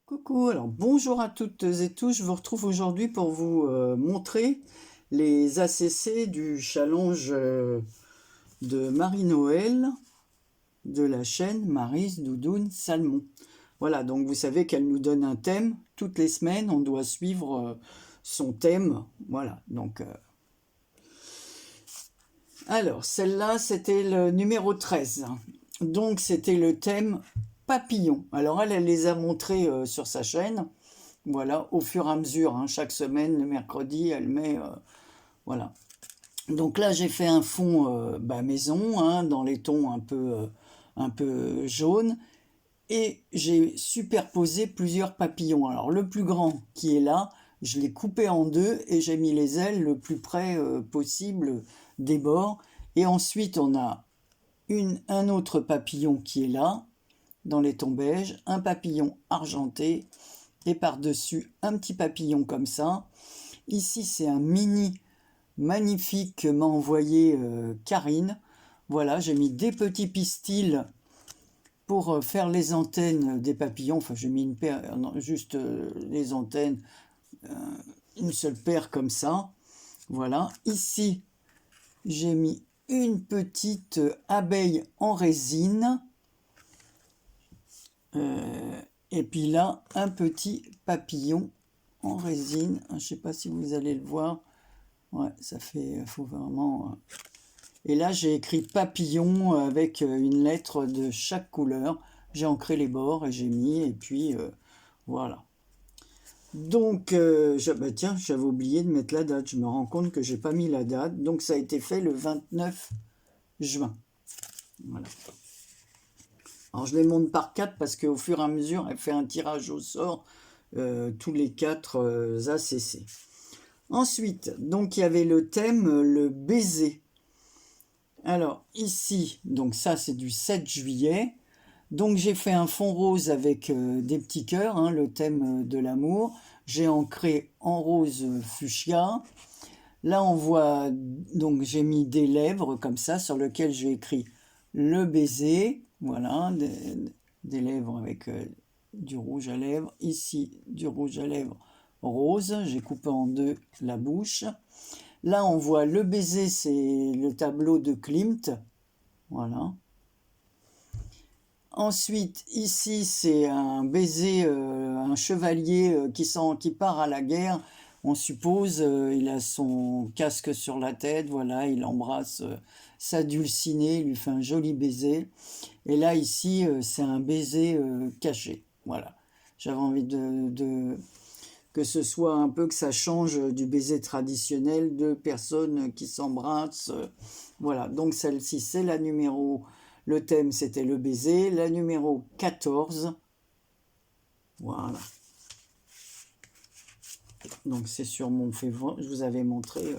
Coucou, alors bonjour à toutes et tous, je vous retrouve aujourd'hui pour vous montrer les ACC du challenge de Marie-Noël de la chaîne Maryse Doudoune Salmon. Voilà, donc vous savez qu'elle nous donne un thème, toutes les semaines on doit suivre son thème, voilà, donc... Alors, celle-là c'était le numéro 13, donc c'était le thème papillon. Alors elle les a montrés sur sa chaîne. Voilà, au fur et à mesure, hein, chaque semaine, le mercredi, elle met... voilà. Donc là, j'ai fait un fond maison, hein, dans les tons un peu jaunes. Et j'ai superposé plusieurs papillons. Alors le plus grand qui est là, je l'ai coupé en deux et j'ai mis les ailes le plus près possible des bords. Et ensuite, on a un autre papillon qui est là, dans les tons beige, un papillon argenté, et par-dessus un petit papillon comme ça. Ici, c'est un mini magnifique que m'a envoyé Karine. Voilà, j'ai mis des petits pistils pour faire les antennes des papillons. Enfin, j'ai mis une paire, non, juste les antennes, une seule paire comme ça. Voilà, ici, j'ai mis une petite abeille en résine. Et puis là, un petit papillon en résine. Je ne sais pas si vous allez le voir. Ouais, ça fait... faut vraiment... Et là, j'ai écrit papillon avec une lettre de chaque couleur. J'ai ancré les bords et j'ai mis. Et puis, voilà. Donc, tiens, j'avais oublié de mettre la date. Je me rends compte que j'ai pas mis la date. Donc, ça a été fait le 29 juin. Voilà. Alors, je les monte par 4 parce qu'au fur et à mesure, elle fait un tirage au sort tous les 4 ACC. Ensuite, donc il y avait le thème le baiser. Alors ici, donc ça c'est du 7 juillet. Donc j'ai fait un fond rose avec des petits cœurs, hein, le thème de l'amour. J'ai ancré en rose fuchsia. Là on voit, donc j'ai mis des lèvres comme ça sur lesquelles j'ai écrit le baiser. Voilà, des lèvres avec du rouge à lèvres. Ici, du rouge à lèvres rose. J'ai coupé en deux la bouche. Là, on voit le baiser, c'est le tableau de Klimt. Voilà. Ensuite, ici, c'est un baiser, un chevalier qui part à la guerre. On suppose, il a son casque sur la tête, voilà, il embrasse sa dulcinée, il lui fait un joli baiser. Et là, ici, c'est un baiser caché. Voilà. J'avais envie que ce soit un peu, que ça change du baiser traditionnel de personnes qui s'embrassent. Voilà. Donc, celle-ci, c'est la numéro... Le thème, c'était le baiser. La numéro 14. Voilà. Donc, c'est sur mon février. Je vous avais montré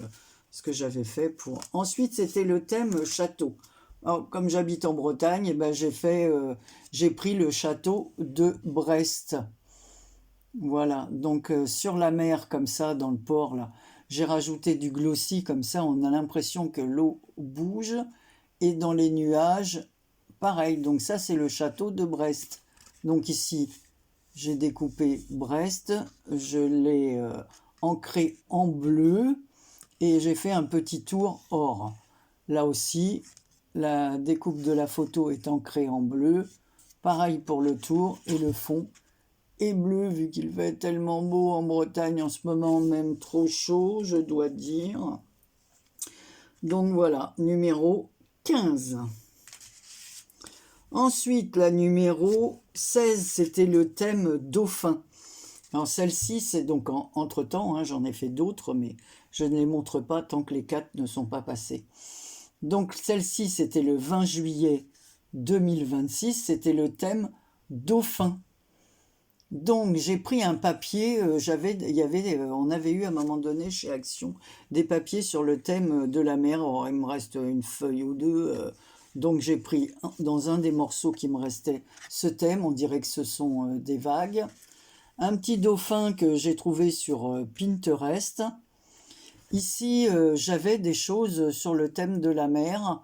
ce que j'avais fait pour... Ensuite, c'était le thème château. Alors, comme j'habite en Bretagne, eh ben, j'ai pris le château de Brest. Voilà, donc sur la mer, comme ça, dans le port, là, j'ai rajouté du glossy, comme ça, on a l'impression que l'eau bouge. Et dans les nuages, pareil. Donc ça, c'est le château de Brest. Donc ici, j'ai découpé Brest, je l'ai ancré en bleu et j'ai fait un petit tour or. Là aussi, la découpe de la photo est ancrée en bleu. Pareil pour le tour et le fond est bleu, vu qu'il fait tellement beau en Bretagne en ce moment, même trop chaud, je dois dire. Donc voilà, numéro 15. Ensuite, la numéro 16, c'était le thème dauphin. Alors celle-ci, c'est donc entre-temps, hein, j'en ai fait d'autres, mais je ne les montre pas tant que les 4 ne sont pas passés. Donc celle-ci, c'était le 20 juillet 2026, c'était le thème dauphin. Donc j'ai pris un papier, on avait eu à un moment donné chez Action des papiers sur le thème de la mer. Alors, il me reste une feuille ou deux, donc j'ai pris dans un des morceaux qui me restait ce thème. On dirait que ce sont des vagues. Un petit dauphin que j'ai trouvé sur Pinterest. Ici, j'avais des choses sur le thème de la mer,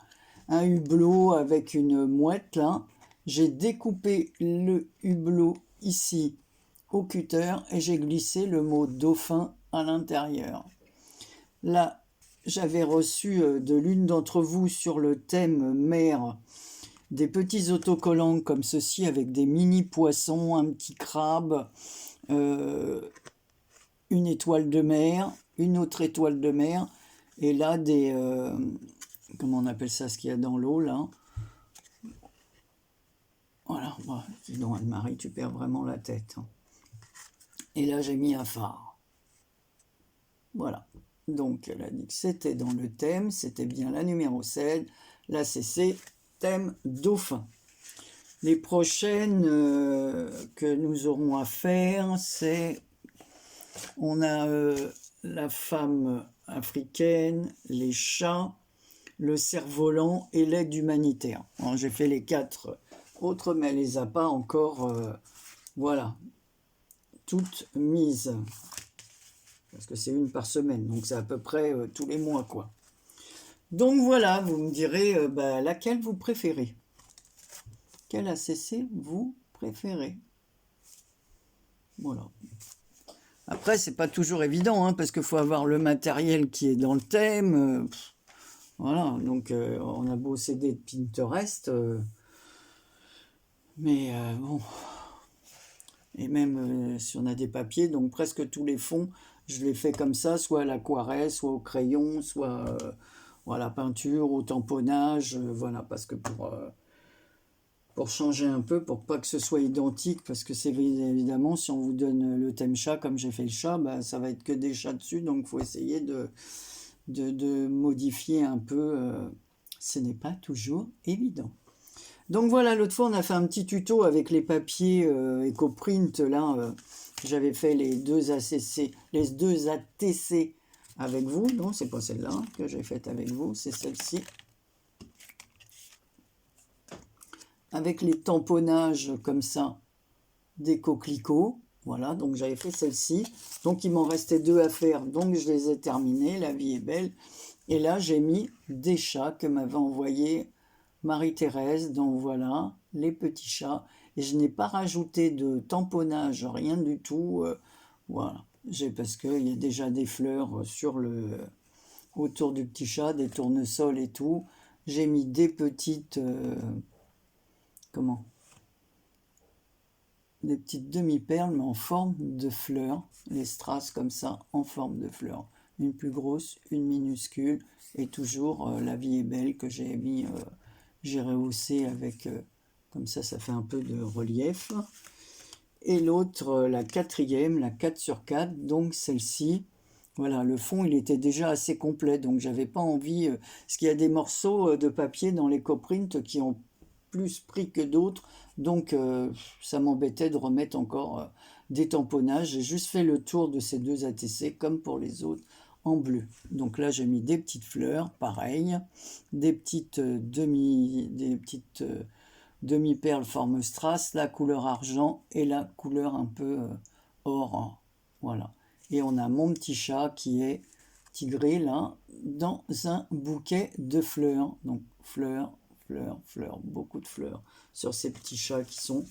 un hublot avec une mouette là. J'ai découpé le hublot ici au cutter et j'ai glissé le mot dauphin à l'intérieur. Là, j'avais reçu de l'une d'entre vous sur le thème mer des petits autocollants comme ceci avec des mini poissons, un petit crabe, une étoile de mer, une autre étoile de mer, et là des... comment on appelle ça, ce qu'il y a dans l'eau là? Voilà, bah, dis donc Anne-Marie, tu perds vraiment la tête. Et là j'ai mis un phare. Voilà. Donc elle a dit que c'était dans le thème, c'était bien la numéro 7, la CC, thème dauphin. Les prochaines que nous aurons à faire, c'est... On a la femme africaine, les chats, le cerf-volant et l'aide humanitaire. J'ai fait les 4 autres, mais elle ne les a pas encore, voilà, toutes mises. Parce que c'est une par semaine, donc c'est à peu près tous les mois, quoi. Donc voilà, vous me direz laquelle vous préférez. Quelle ACC vous préférez? Voilà. Après, c'est pas toujours évident, hein, parce qu'il faut avoir le matériel qui est dans le thème. Voilà, donc on a beau s'aider de Pinterest, mais bon. Et même si on a des papiers, donc presque tous les fonds, je les fais comme ça, soit à l'aquarelle, soit au crayon, soit à la peinture, au tamponnage, voilà, parce que pour changer un peu, pour pas que ce soit identique, parce que c'est évidemment, si on vous donne le thème chat, comme j'ai fait le chat, ça va être que des chats dessus, donc il faut essayer de modifier un peu, ce n'est pas toujours évident. Donc voilà, l'autre fois on a fait un petit tuto avec les papiers EcoPrint, là j'avais fait les deux ACC, les deux ATC avec vous, non c'est pas celle-là que j'ai faite avec vous, c'est celle-ci. Avec les tamponnages comme ça, des coquelicots, voilà, donc j'avais fait celle-ci, donc il m'en restait 2 à faire, donc je les ai terminés, la vie est belle, et là j'ai mis des chats que m'avait envoyé Marie-Thérèse, donc voilà, les petits chats, et je n'ai pas rajouté de tamponnage, rien du tout, voilà, parce qu'il y a déjà des fleurs autour du petit chat, des tournesols et tout, j'ai mis des petites... des petites demi-perles mais en forme de fleurs, les strass comme ça en forme de fleurs, une plus grosse, une minuscule, et toujours la vie est belle que j'ai mis, j'ai rehaussé avec, comme ça fait un peu de relief, et l'autre, la quatrième, la 4 sur 4, donc celle-ci, voilà, le fond il était déjà assez complet, donc j'avais pas envie, parce qu'il y a des morceaux de papier dans les EcoPrint qui ont plus pris que d'autres, donc ça m'embêtait de remettre encore des tamponnages. J'ai juste fait le tour de ces deux ATC comme pour les autres en bleu. Donc là j'ai mis des petites fleurs, pareil, des petites demi-perles forme strass, la couleur argent et la couleur un peu or, voilà. Et on a mon petit chat qui est tigré là dans un bouquet de fleurs, donc fleurs, beaucoup de fleurs sur ces petits chats qui sont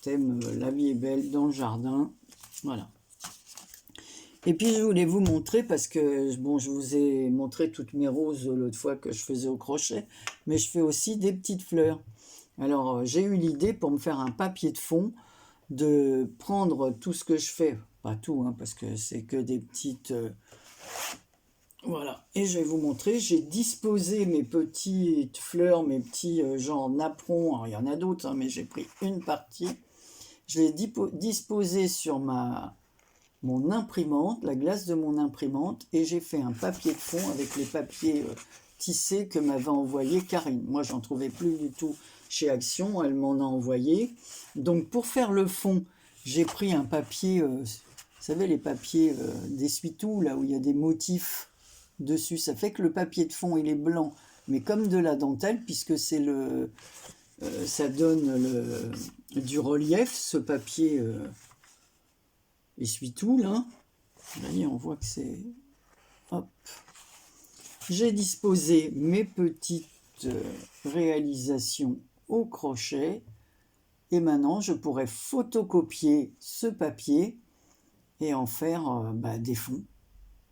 thème la vie est belle dans le jardin, voilà. Et puis je voulais vous montrer, parce que bon, je vous ai montré toutes mes roses l'autre fois que je faisais au crochet, mais je fais aussi des petites fleurs. Alors j'ai eu l'idée, pour me faire un papier de fond, de prendre tout ce que je fais, pas tout, hein, parce que c'est que des petites... voilà, et je vais vous montrer, j'ai disposé mes petites fleurs, mes petits genre napperons, alors il y en a d'autres, hein, mais j'ai pris une partie, je l'ai disposé sur mon imprimante, la glace de mon imprimante, et j'ai fait un papier de fond avec les papiers tissés que m'avait envoyé Karine. Moi j'en trouvais plus du tout chez Action, elle m'en a envoyé, donc pour faire le fond, j'ai pris un papier, vous savez les papiers d'essuie-tout, là où il y a des motifs dessus, ça fait que le papier de fond il est blanc, mais comme de la dentelle, puisque c'est ça donne du relief, ce papier essuie-tout là. Voyez, on voit que c'est... Hop. J'ai disposé mes petites réalisations au crochet. Et maintenant, je pourrais photocopier ce papier et en faire des fonds,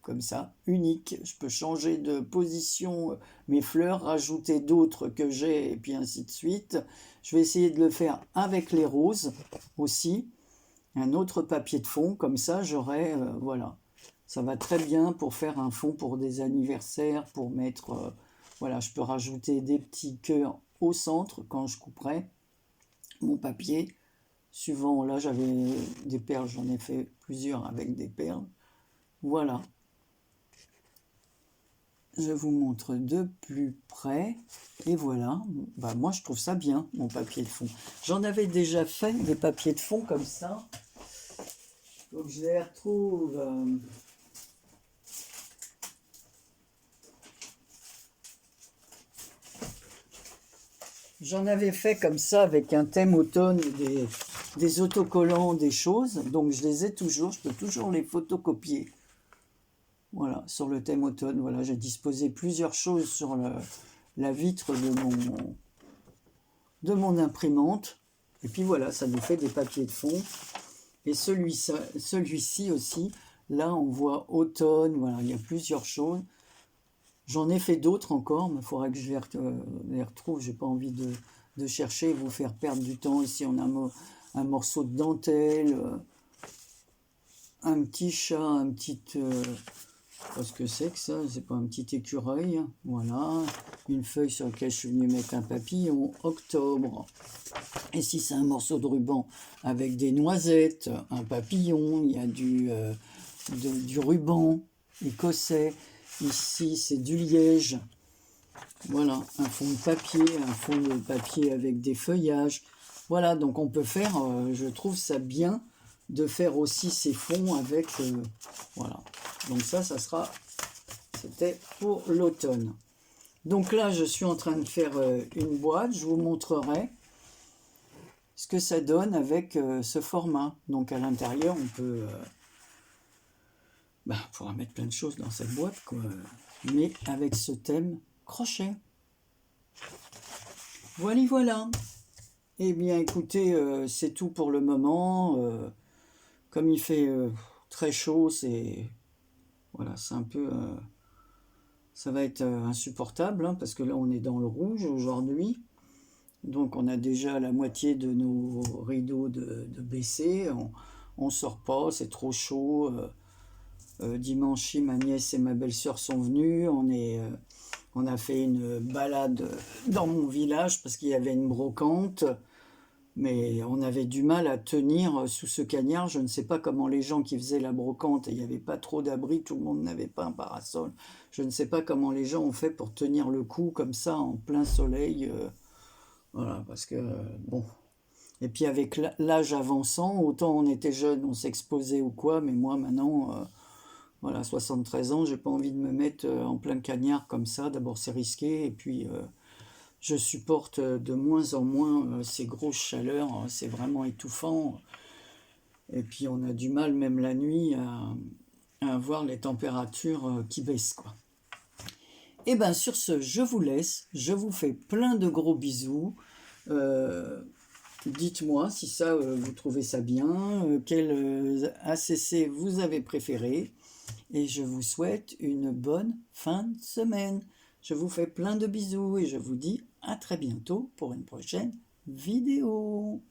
comme ça, uniques. Je peux changer de position mes fleurs, rajouter d'autres que j'ai, et puis ainsi de suite. Je vais essayer de le faire avec les roses aussi. Un autre papier de fond, comme ça, j'aurai, voilà. Ça va très bien pour faire un fond pour des anniversaires, pour mettre, voilà, je peux rajouter des petits cœurs au centre quand je couperai mon papier. Suivant, là j'avais des perles, j'en ai fait plusieurs avec des perles. Voilà. Je vous montre de plus près. Et voilà, moi je trouve ça bien, mon papier de fond. J'en avais déjà fait des papiers de fond comme ça. Donc je les retrouve. J'en avais fait comme ça avec un thème automne, des autocollants, des choses. Donc je les ai toujours, je peux toujours les photocopier. Voilà, sur le thème automne. Voilà, j'ai disposé plusieurs choses sur la vitre de mon imprimante. Et puis voilà, ça nous fait des papiers de fond. Et celui-ci aussi, là on voit automne, voilà, il y a plusieurs choses. J'en ai fait d'autres encore, mais il faudrait que je les retrouve. J'ai pas envie de chercher et vous faire perdre du temps. Ici on a un morceau de dentelle, un petit chat, un petit... Qu'est-ce que c'est que ça? C'est pas un petit écureuil. Voilà, une feuille sur laquelle je suis venu mettre un papillon, octobre. Et si c'est un morceau de ruban avec des noisettes, un papillon, il y a du ruban écossais. Ici, c'est du liège. Voilà, un fond de papier avec des feuillages. Voilà, donc on peut faire, je trouve ça bien de faire aussi ces fonds avec... voilà, donc c'était pour l'automne. Donc là, je suis en train de faire une boîte. Je vous montrerai ce que ça donne avec ce format. Donc à l'intérieur, on pourra mettre plein de choses dans cette boîte, quoi. Mais avec ce thème crochet. Voilà. Eh bien, écoutez, c'est tout pour le moment. Comme il fait très chaud, voilà, c'est un peu... ça va être insupportable, hein, parce que là, on est dans le rouge aujourd'hui. Donc, on a déjà la moitié de nos rideaux de baissés. On sort pas, c'est trop chaud. Dimanche, ma nièce et ma belle-sœur sont venues. On a fait une balade dans mon village parce qu'il y avait une brocante. Mais on avait du mal à tenir sous ce cagnard. Je ne sais pas comment les gens qui faisaient la brocante, et il n'y avait pas trop d'abri, tout le monde n'avait pas un parasol. Je ne sais pas comment les gens ont fait pour tenir le coup comme ça en plein soleil. Voilà, parce que, bon. Et puis avec l'âge avançant, autant on était jeune, on s'exposait ou quoi, mais moi maintenant, voilà, 73 ans, j'ai pas envie de me mettre en plein cagnard comme ça. D'abord c'est risqué, et puis... je supporte de moins en moins ces grosses chaleurs, c'est vraiment étouffant. Et puis on a du mal, même la nuit, à avoir les températures qui baissent, quoi. Et bien sur ce, je vous laisse, je vous fais plein de gros bisous. Dites-moi si ça, vous trouvez ça bien, quel ACC vous avez préféré. Et je vous souhaite une bonne fin de semaine. Je vous fais plein de bisous et je vous dis à très bientôt pour une prochaine vidéo.